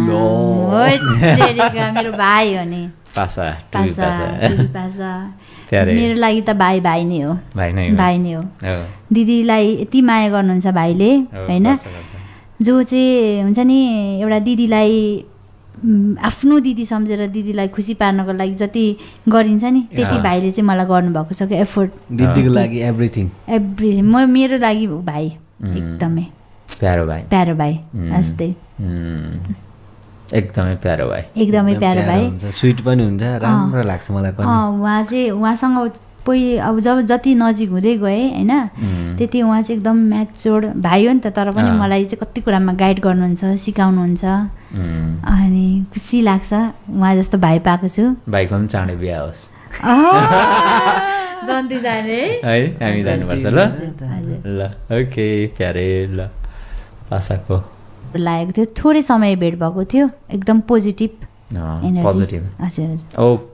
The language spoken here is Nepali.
मेरो भाइ हो नि पासा मेरो लागि त भाइ नै हो दिदीलाई यति माया गर्नुहुन्छ भाइले होइन जो चाहिँ हुन्छ नि एउटा दिदीलाई आफ्नो दिदी सम्झेर दिदीलाई खुसी पार्नको लागि जति गरिन्छ नि त्यति भाइले चाहिँ मलाई गर्नुभएको छ क्या एफोर्ट दिदीको लागि एभ्रिथिङ मेरो लागि भाइ एकदमै प्यारो भाइ यस्तै एकदमै प्यारो भाइ स्विट पनि हुन्छ राम्रो लाग्छ मलाई पनि उहाँ चाहिँ उहाँसँग अब जब जति नजिक हुँदै गएँ होइन त्यति उहाँ चाहिँ एकदम म्याच्योर्ड भाइ हो नि त तर पनि मलाई चाहिँ कति कुरामा गाइड गर्नुहुन्छ सिकाउनुहुन्छ अनि खुसी लाग्छ उहाँ जस्तो भाइ पाएको छु भाइको पनि चाँडै बिहा होस् जन्ती जाने है हामी जानुपर्छ ल ओके प्यारे ल पासाको लागेको थियो थोरै समय भेट भएको थियो एकदम पोजिटिभ हजुर ओके